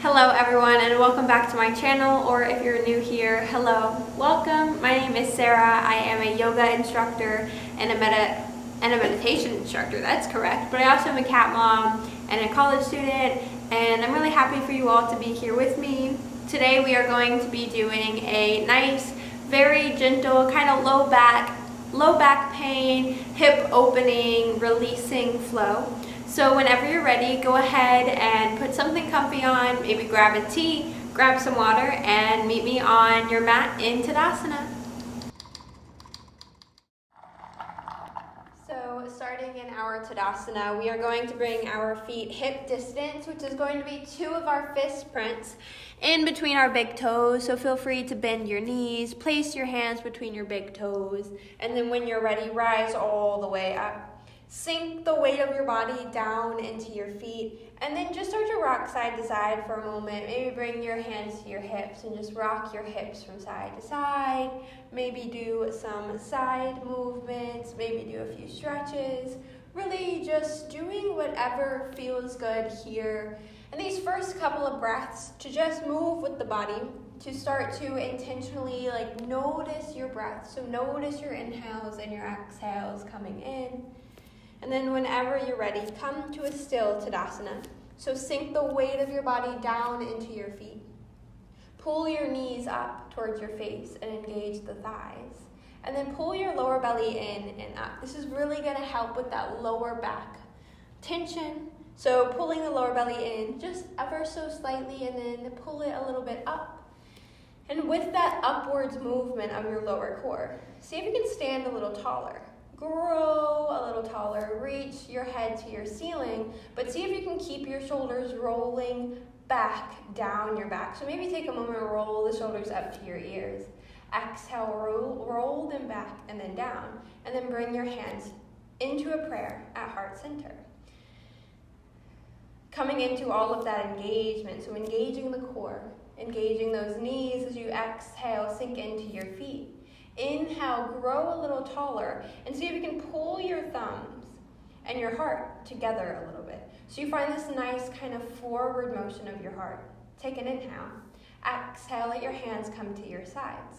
Hello everyone and welcome back to my channel, or if you're new here, hello, welcome. My name is Sarah. I am a yoga instructor and a meditation instructor, that's correct. But I also am a cat mom and a college student, and I'm really happy for you all to be here with me. Today we are going to be doing a nice, very gentle, kind of low back pain, hip opening, releasing flow. So whenever you're ready, go ahead and put something comfy on, maybe grab a tea, grab some water, and meet me on your mat in Tadasana. So starting in our Tadasana, we are going to bring our feet hip distance, which is going to be 2 of our fist prints in between our big toes. So feel free to bend your knees, place your hands between your big toes, and then when you're ready, rise all the way up. Sink the weight of your body down into your feet, and then just start to rock side to side for a moment. Maybe bring your hands to your hips and just rock your hips from side to side. Maybe do some side movements, maybe do a few stretches. Really just doing whatever feels good here. And these first couple of breaths, to just move with the body, to start to intentionally notice your breath. So notice your inhales and your exhales coming in. And then whenever you're ready, come to a still Tadasana. So sink the weight of your body down into your feet. Pull your knees up towards your face and engage the thighs. And then pull your lower belly in and up. This is really going to help with that lower back tension. So pulling the lower belly in just ever so slightly, and then pull it a little bit up. And with that upwards movement of your lower core, see if you can stand a little taller. Grow a little taller, reach your head to your ceiling, but see if you can keep your shoulders rolling back down your back. So maybe take a moment and roll the shoulders up to your ears. Exhale, roll them back and then down, and then bring your hands into a prayer at heart center. Coming into all of that engagement, so engaging the core, engaging those knees as you exhale, sink into your feet. Inhale, grow a little taller, and see if you can pull your thumbs and your heart together a little bit. So you find this nice kind of forward motion of your heart. Take an inhale. Exhale, let your hands come to your sides.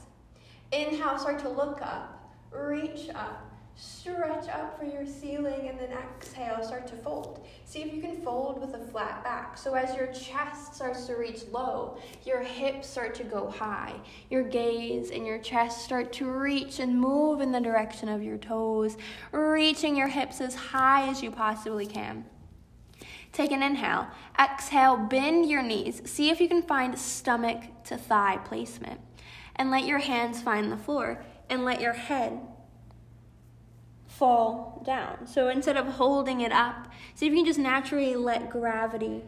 Inhale, start to look up, reach up, stretch up for your ceiling, and then exhale, start to fold. See if you can fold with a flat back. So as your chest starts to reach low, your hips start to go high. Your gaze and your chest start to reach and move in the direction of your toes, reaching your hips as high as you possibly can. Take an inhale. Exhale, bend your knees. See if you can find stomach to thigh placement. And let your hands find the floor, and let your head fall down. So instead of holding it up, see if you can just naturally let gravity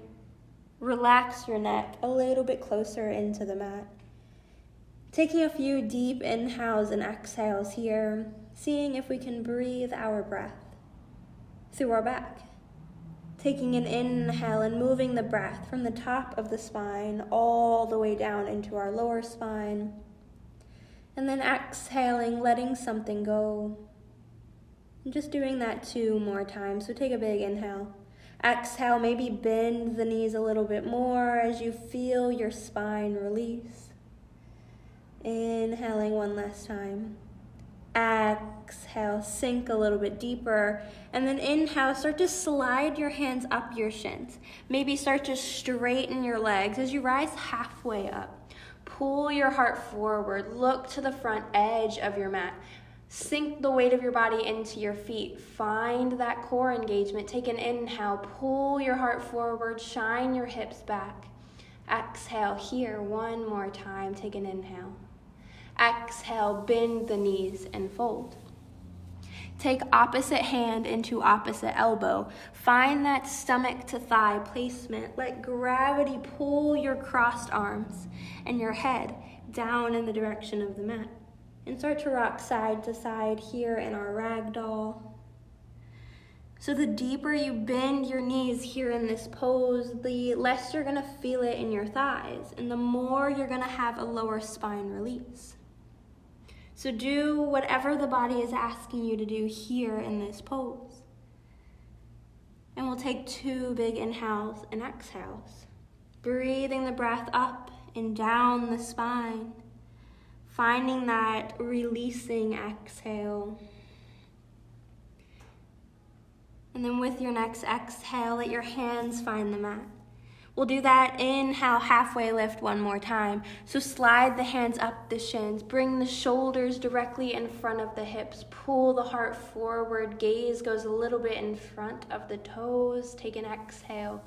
relax your neck a little bit closer into the mat. Taking a few deep inhales and exhales here, seeing if we can breathe our breath through our back. Taking an inhale and moving the breath from the top of the spine all the way down into our lower spine. And then exhaling, letting something go. And just doing that 2 more times. So take a big inhale. Exhale, maybe bend the knees a little bit more as you feel your spine release. Inhaling one last time. Exhale, sink a little bit deeper. And then inhale, start to slide your hands up your shins. Maybe start to straighten your legs as you rise halfway up. Pull your heart forward. Look to the front edge of your mat. Sink the weight of your body into your feet. Find that core engagement. Take an inhale. Pull your heart forward. Shine your hips back. Exhale here 1 more time. Take an inhale. Exhale, bend the knees and fold. Take opposite hand into opposite elbow. Find that stomach to thigh placement. Let gravity pull your crossed arms and your head down in the direction of the mat. And start to rock side to side here in our ragdoll. So the deeper you bend your knees here in this pose, the less you're gonna feel it in your thighs, and the more you're gonna have a lower spine release. So do whatever the body is asking you to do here in this pose. And we'll take 2 big inhales and exhales. Breathing the breath up and down the spine. Finding that releasing exhale. And then with your next exhale, let your hands find the mat. We'll do that inhale, halfway lift one more time. So slide the hands up the shins. Bring the shoulders directly in front of the hips. Pull the heart forward. Gaze goes a little bit in front of the toes. Take an exhale.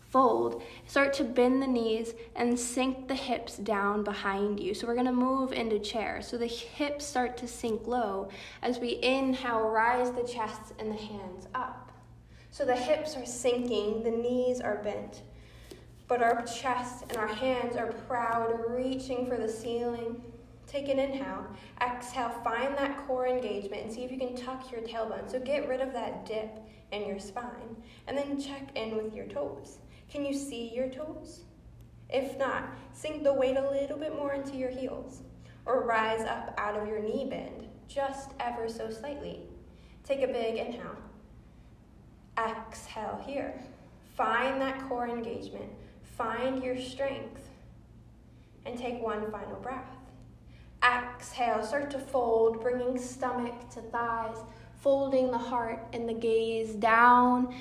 Fold. Start to bend the knees and sink the hips down behind you. So we're going to move into chair. So the hips start to sink low. As we inhale, rise the chest and the hands up. So the hips are sinking, the knees are bent. But our chest and our hands are proud, reaching for the ceiling. Take an inhale. Exhale, find that core engagement and see if you can tuck your tailbone. So get rid of that dip in your spine. And then check in with your toes. Can you see your toes? If not, sink the weight a little bit more into your heels. Or rise up out of your knee bend, just ever so slightly. Take a big inhale. Exhale here. Find that core engagement. Find your strength and take one final breath. Exhale, start to fold, bringing stomach to thighs, folding the heart and the gaze down,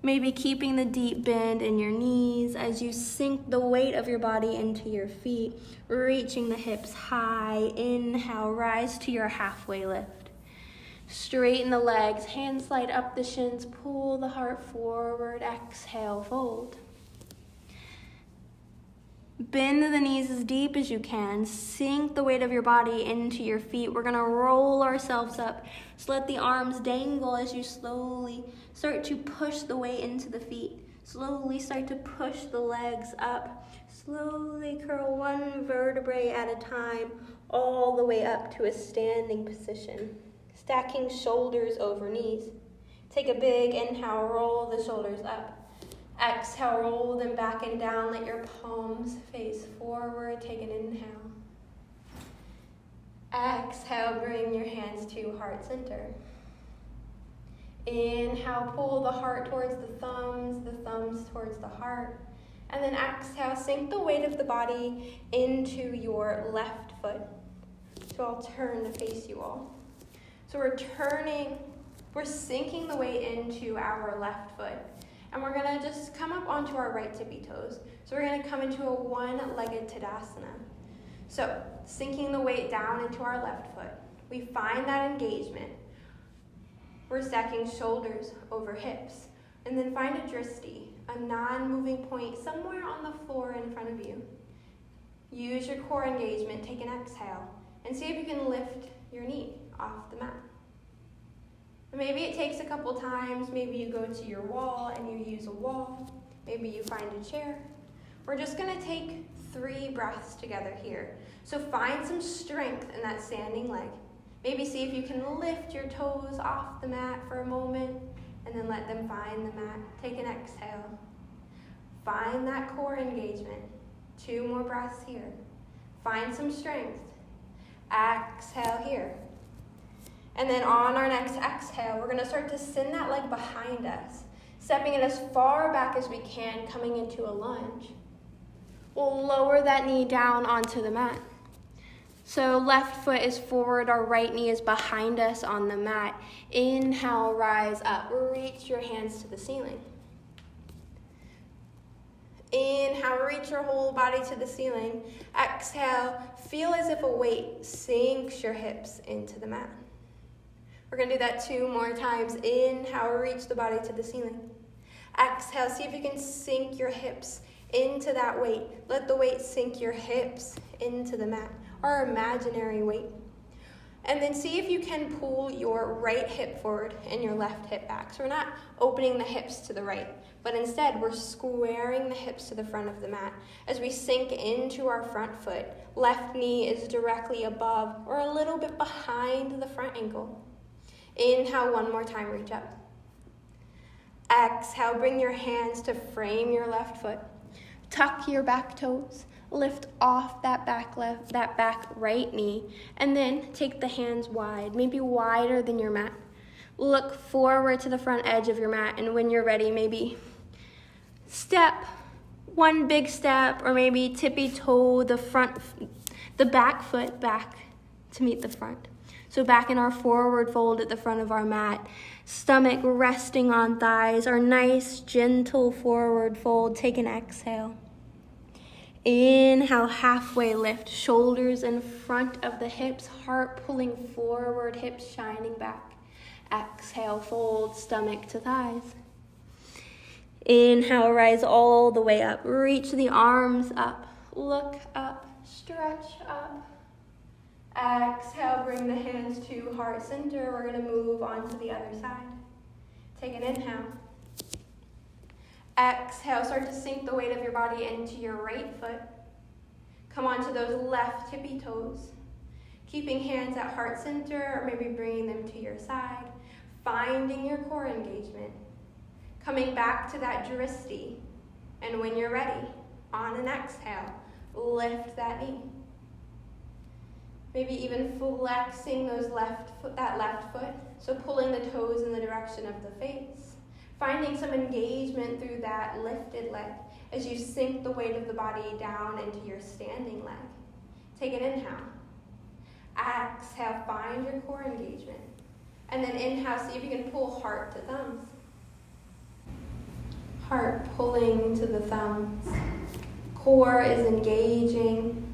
maybe keeping the deep bend in your knees as you sink the weight of your body into your feet, reaching the hips high. Inhale, rise to your halfway lift. Straighten the legs, hands slide up the shins, pull the heart forward. Exhale, fold. Bend the knees as deep as you can. Sink the weight of your body into your feet. We're going to roll ourselves up. So let the arms dangle as you slowly start to push the weight into the feet. Slowly start to push the legs up. Slowly curl one vertebrae at a time all the way up to a standing position. Stacking shoulders over knees. Take a big inhale, roll the shoulders up. Exhale, roll them back and down. Let your palms face forward. Take an inhale. Exhale, bring your hands to heart center. Inhale, pull the heart towards the thumbs towards the heart. And then exhale, sink the weight of the body into your left foot. So I'll turn to face you all. So we're sinking the weight into our left foot. And we're going to just come up onto our right tippy toes. So we're going to come into a one-legged Tadasana. So sinking the weight down into our left foot. We find that engagement. We're stacking shoulders over hips. And then find a dristi, a non-moving point somewhere on the floor in front of you. Use your core engagement. Take an exhale. And see if you can lift your knee off the mat. Maybe it takes a couple times. Maybe you go to your wall and you use a wall. Maybe you find a chair. We're just going to take 3 breaths together here. So find some strength in that standing leg. Maybe see if you can lift your toes off the mat for a moment and then let them find the mat. Take an exhale. Find that core engagement. 2 more breaths here. Find some strength. Exhale here. And then on our next exhale, we're going to start to send that leg behind us, stepping it as far back as we can, coming into a lunge. We'll lower that knee down onto the mat. So left foot is forward, our right knee is behind us on the mat. Inhale, rise up. Reach your hands to the ceiling. Inhale, reach your whole body to the ceiling. Exhale, feel as if a weight sinks your hips into the mat. We're going to do that 2 more times. Inhale, reach the body to the ceiling. Exhale, see if you can sink your hips into that weight. Let the weight sink your hips into the mat, our imaginary weight. And then see if you can pull your right hip forward and your left hip back. So we're not opening the hips to the right, but instead we're squaring the hips to the front of the mat. As we sink into our front foot, left knee is directly above or a little bit behind the front ankle. Inhale, 1 more time, reach up. Exhale, bring your hands to frame your left foot. Tuck your back toes. Lift off that back right knee. And then take the hands wide, maybe wider than your mat. Look forward to the front edge of your mat. And when you're ready, maybe step one big step, or maybe tippy toe the back foot back to meet the front. So back in our forward fold at the front of our mat, stomach resting on thighs, our nice gentle forward fold. Take an exhale. Inhale, halfway lift, shoulders in front of the hips, heart pulling forward, hips shining back. Exhale, fold stomach to thighs. Inhale, rise all the way up. Reach the arms up. Look up, stretch up. Exhale, bring the hands to heart center. We're going to move on to the other side. Take an inhale. Exhale, start to sink the weight of your body into your right foot. Come onto those left tippy toes. Keeping hands at heart center, or maybe bringing them to your side. Finding your core engagement. Coming back to that dristi. And when you're ready, on an exhale, lift that knee. Maybe even flexing that left foot. So pulling the toes in the direction of the face. Finding some engagement through that lifted leg as you sink the weight of the body down into your standing leg. Take an inhale. Exhale, find your core engagement. And then inhale, see if you can pull heart to thumbs. Heart pulling to the thumbs. Core is engaging.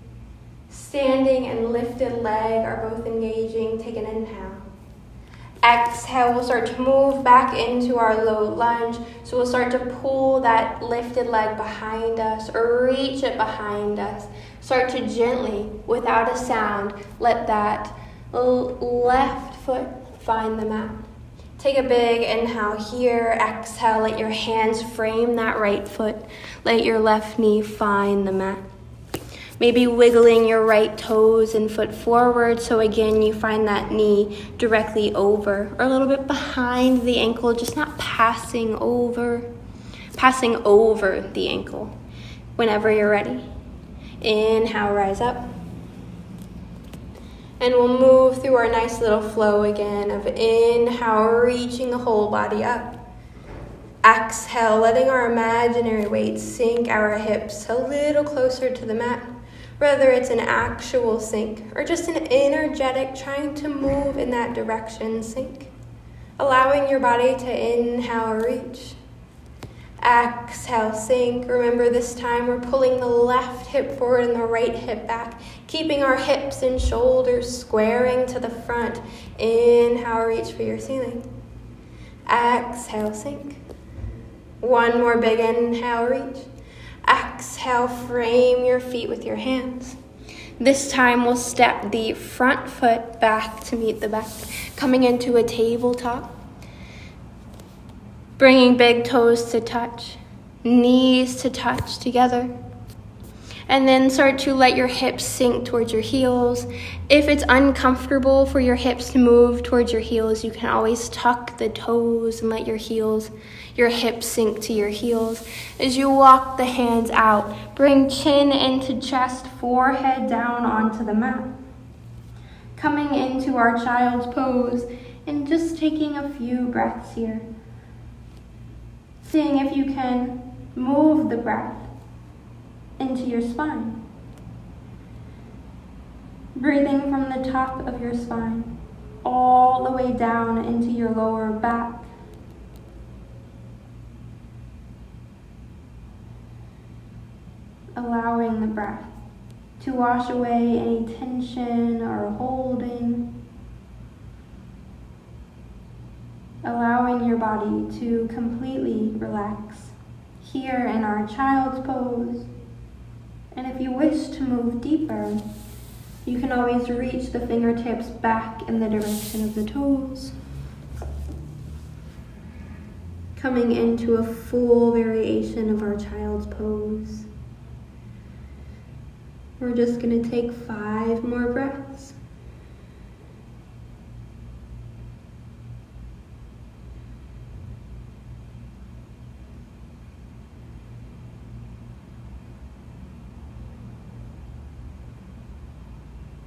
Standing and lifted leg are both engaging. Take an inhale. Exhale, we'll start to move back into our low lunge. So we'll start to pull that lifted leg behind us or reach it behind us. Start to gently, without a sound, let that left foot find the mat. Take a big inhale here. Exhale, let your hands frame that right foot. Let your left knee find the mat. Maybe wiggling your right toes and foot forward, so again you find that knee directly over or a little bit behind the ankle, just not passing over the ankle. Whenever you're ready. Inhale, rise up. And we'll move through our nice little flow again of inhale, reaching the whole body up. Exhale, letting our imaginary weight sink our hips a little closer to the mat. Whether it's an actual sink or just an energetic trying to move in that direction sink. Allowing your body to inhale, reach. Exhale, sink. Remember this time we're pulling the left hip forward and the right hip back. Keeping our hips and shoulders squaring to the front. Inhale, reach for your ceiling. Exhale, sink. One more big inhale, reach. Exhale, frame your feet with your hands. This time we'll step the front foot back to meet the back, coming into a tabletop. Bringing big toes to touch, knees to touch together. And then start to let your hips sink towards your heels. If it's uncomfortable for your hips to move towards your heels, you can always tuck the toes and let your hips sink to your heels. As you walk the hands out, bring chin into chest, forehead down onto the mat. Coming into our child's pose and just taking a few breaths here. Seeing if you can move the breath into your spine. Breathing from the top of your spine all the way down into your lower back. Allowing the breath to wash away any tension or holding. Allowing your body to completely relax here in our child's pose. And if you wish to move deeper, you can always reach the fingertips back in the direction of the toes. Coming into a full variation of our child's pose. We're just going to take 5 more breaths.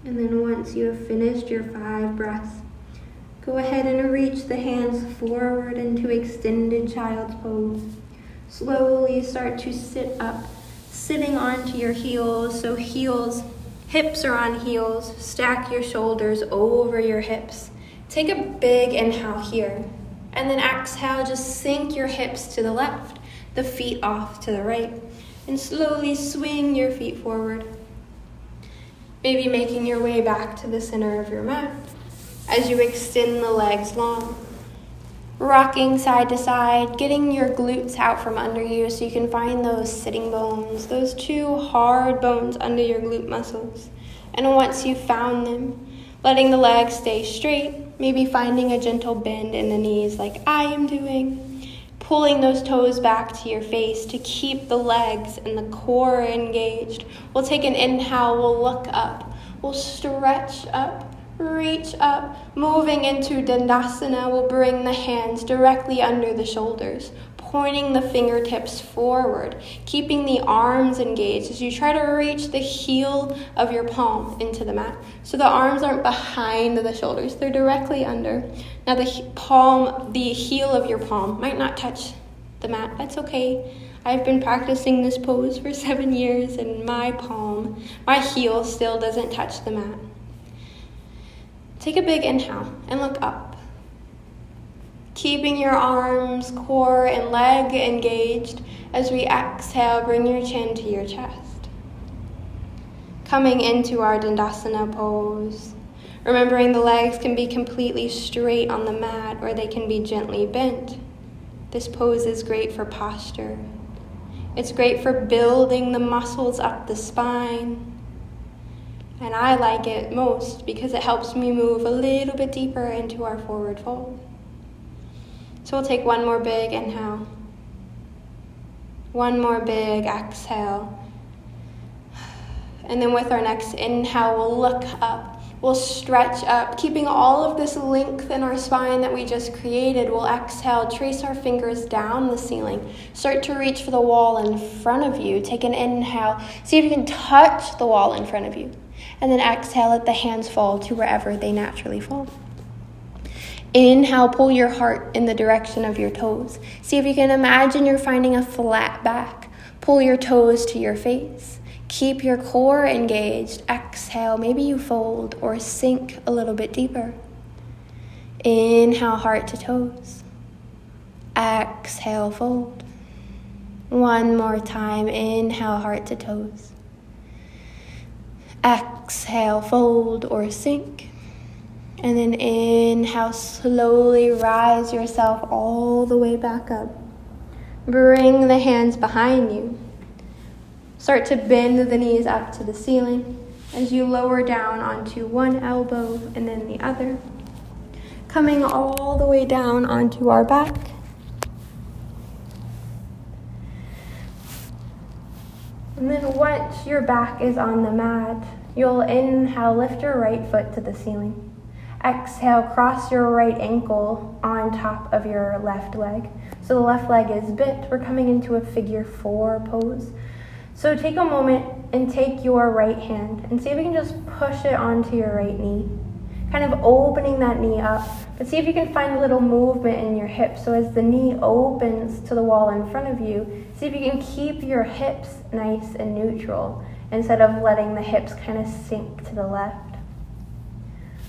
And then once you have finished your 5 breaths, go ahead and reach the hands forward into extended child's pose. Slowly start to sit up sitting onto your heels, so hips are on heels. Stack your shoulders over your hips. Take a big inhale here, and then exhale, just sink your hips to the left, the feet off to the right, and slowly swing your feet forward. Maybe making your way back to the center of your mat as you extend the legs long. Rocking side to side, getting your glutes out from under you so you can find those sitting bones, those two hard bones under your glute muscles. And once you've found them, letting the legs stay straight, maybe finding a gentle bend in the knees like I am doing, pulling those toes back to your face to keep the legs and the core engaged. We'll take an inhale, we'll look up, we'll stretch up, reach up. Moving into Dandasana, we'll bring the hands directly under the shoulders, pointing the fingertips forward, keeping the arms engaged as you try to reach the heel of your palm into the mat. So the arms aren't behind the shoulders, they're directly under. Now the heel of your palm might not touch the mat. That's okay. I've been practicing this pose for 7 years and my heel still doesn't touch the mat. Take a big inhale and look up. Keeping your arms, core, and leg engaged as we exhale, bring your chin to your chest. Coming into our Dandasana pose. Remembering the legs can be completely straight on the mat or they can be gently bent. This pose is great for posture. It's great for building the muscles up the spine. And I like it most because it helps me move a little bit deeper into our forward fold. So we'll take one more big inhale. One more big exhale. And then with our next inhale, we'll look up. We'll stretch up, keeping all of this length in our spine that we just created. We'll exhale, trace our fingers down the ceiling. Start to reach for the wall in front of you. Take an inhale. See if you can touch the wall in front of you. And then exhale, let the hands fall to wherever they naturally fall. Inhale, pull your heart in the direction of your toes. See if you can imagine you're finding a flat back. Pull your toes to your face. Keep your core engaged. Exhale, maybe you fold or sink a little bit deeper. Inhale, heart to toes. Exhale, fold. One more time. Inhale, heart to toes. Exhale, fold or sink. And then inhale, slowly rise yourself all the way back up. Bring the hands behind you. Start to bend the knees up to the ceiling as you lower down onto one elbow and then the other. Coming all the way down onto our back. And then once your back is on the mat, you'll inhale, lift your right foot to the ceiling. Exhale, cross your right ankle on top of your left leg. So the left leg is bent. We're coming into a figure 4 pose. So take a moment and take your right hand and see if you can just push it onto your right knee. Kind of opening that knee up, but see if you can find a little movement in your hips. So as the knee opens to the wall in front of you, see if you can keep your hips nice and neutral instead of letting the hips kind of sink to the left.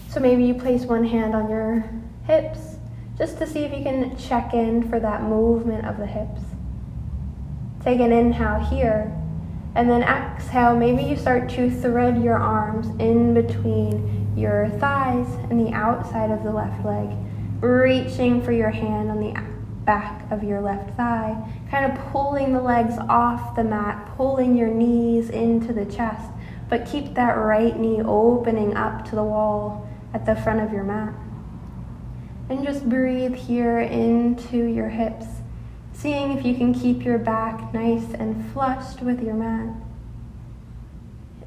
So maybe you place one hand on your hips just to see if you can check in for that movement of the hips. Take an inhale here, and then exhale. Maybe you start to thread your arms in between your thighs and the outside of the left leg, reaching for your hand on the back of your left thigh, kind of pulling the legs off the mat, pulling your knees into the chest, but keep that right knee opening up to the wall at the front of your mat. And just breathe here into your hips, seeing if you can keep your back nice and flushed with your mat.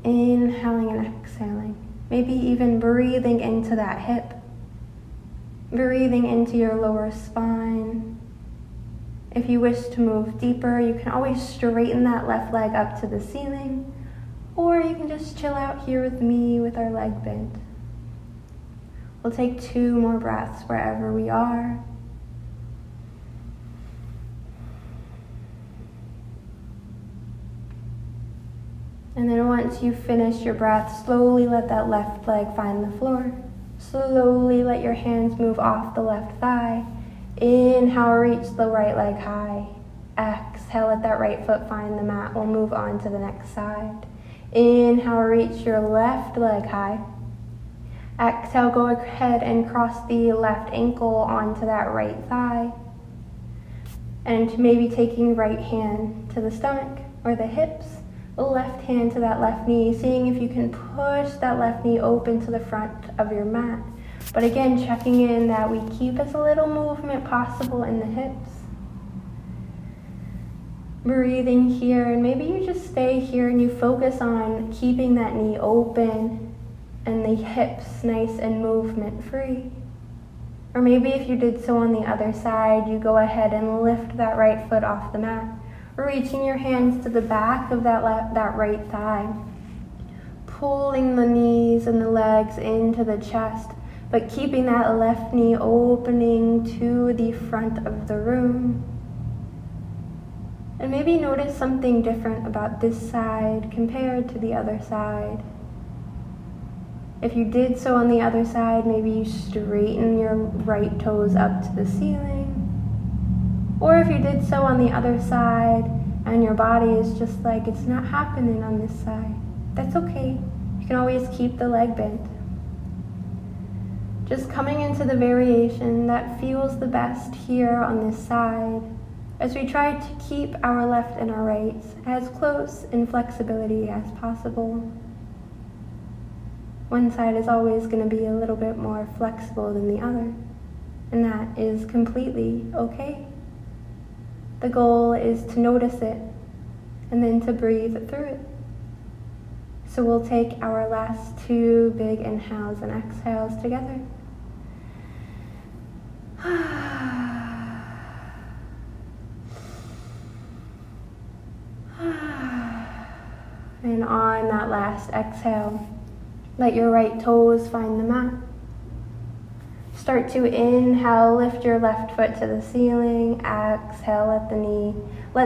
Inhaling and exhaling. Maybe even breathing into that hip. Breathing into your lower spine. If you wish to move deeper, you can always straighten that left leg up to the ceiling, or you can just chill out here with me with our leg bent. We'll take 2 more breaths wherever we are. And then once you finish your breath, slowly let that left leg find the floor. Slowly let your hands move off the left thigh. Inhale, reach the right leg high. Exhale, let that right foot find the mat. We'll move on to the next side. Inhale, reach your left leg high. Exhale, go ahead and cross the left ankle onto that right thigh. And maybe taking right hand to the stomach or the hips, left hand to that left knee, seeing if you can push that left knee open to the front of your mat. But again, checking in that we keep as little movement possible in the hips. Breathing here, and maybe you just stay here and you focus on keeping that knee open and the hips nice and movement free. Or maybe if you did so on the other side, you go ahead and lift that right foot off the mat, reaching your hands to the back of that right thigh, pulling the knees and the legs into the chest, but keeping that left knee opening to the front of the room. And maybe notice something different about this side compared to the other side. If you did so on the other side, maybe you straighten your right toes up to the ceiling. Or if you did so on the other side and your body is just like it's not happening on this side, that's okay. You can always keep the leg bent. Just coming into the variation that feels the best here on this side as we try to keep our left and our right as close in flexibility as possible. One side is always going to be a little bit more flexible than the other, and that is completely okay. The goal is to notice it and then to breathe through it. So we'll take our last 2 big inhales and exhales together. And on that last exhale, let your right toes find the mat. Start to inhale, lift your left foot to the ceiling. Exhale, let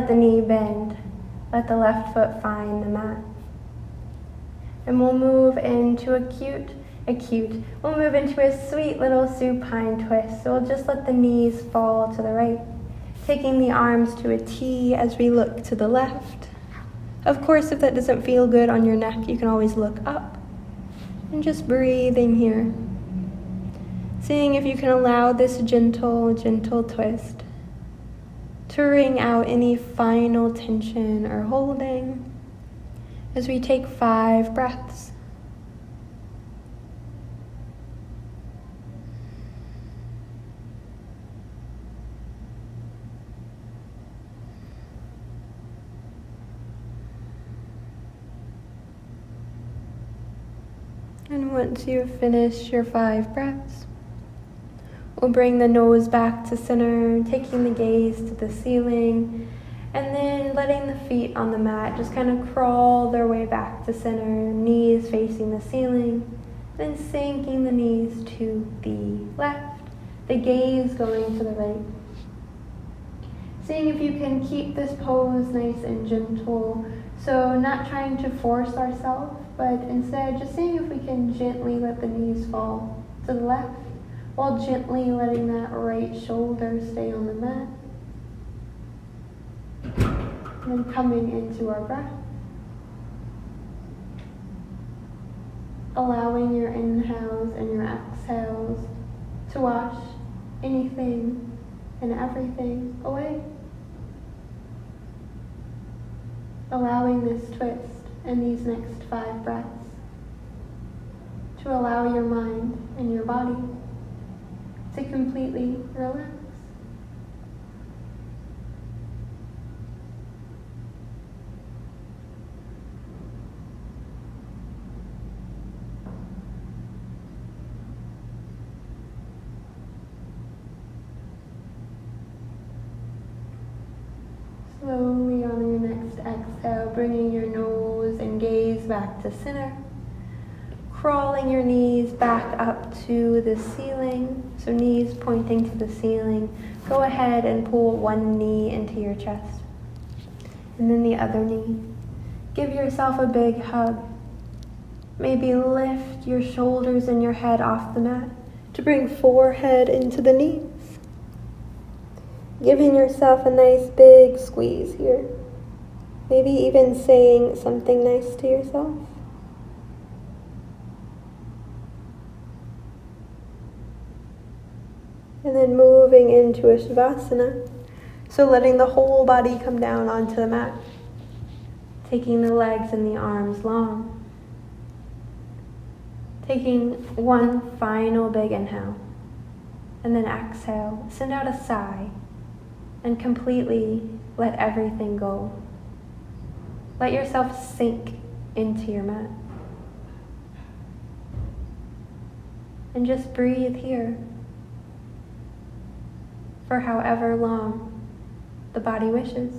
the knee bend. Let the left foot find the mat. And we'll move into we'll move into a sweet little supine twist. So we'll just let the knees fall to the right, taking the arms to a T as we look to the left. Of course, if that doesn't feel good on your neck, you can always look up. And just breathing here. Seeing if you can allow this gentle twist to wring out any final tension or holding as we take 5 breaths. And once you've finished your 5 breaths, we'll bring the nose back to center, taking the gaze to the ceiling, and then letting the feet on the mat just kind of crawl their way back to center, knees facing the ceiling, then sinking the knees to the left, the gaze going to the right. Seeing if you can keep this pose nice and gentle, so not trying to force ourselves, but instead just seeing if we can gently let the knees fall to the left, while gently letting that right shoulder stay on the mat. And then coming into our breath. Allowing your inhales and your exhales to wash anything and everything away. Allowing this twist and these next 5 breaths to allow your mind and your body to completely relax. Slowly on your next exhale, bringing your nose and gaze back to center. Crawling your knees back up to the ceiling, so knees pointing to the ceiling. Go ahead and pull one knee into your chest, and then the other knee. Give yourself a big hug. Maybe lift your shoulders and your head off the mat to bring forehead into the knees. Giving yourself a nice big squeeze here. Maybe even saying something nice to yourself. And then moving into a Shavasana. So letting the whole body come down onto the mat. Taking the legs and the arms long. Taking one final big inhale. And then exhale. Send out a sigh. And completely let everything go. Let yourself sink into your mat. And just breathe here for however long the body wishes.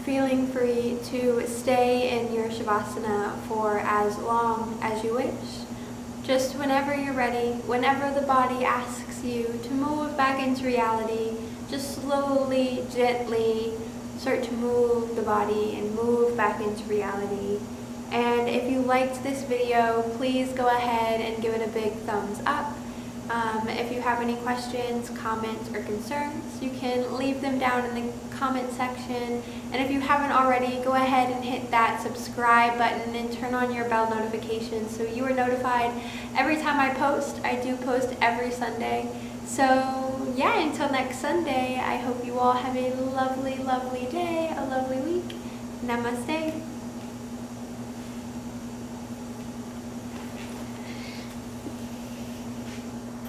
Feeling free to stay in your Shavasana for as long as you wish. Just whenever you're ready, whenever the body asks you to move back into reality, just slowly, gently start to move the body and move back into reality. And if you liked this video, please go ahead and give it a big thumbs up. If you have any questions, comments, or concerns, you can leave them down in the comment section. And if you haven't already, go ahead and hit that subscribe button and turn on your bell notifications so you are notified every time I post. I do post every Sunday. So yeah, until next Sunday, I hope you all have a lovely, lovely day, a lovely week. Namaste.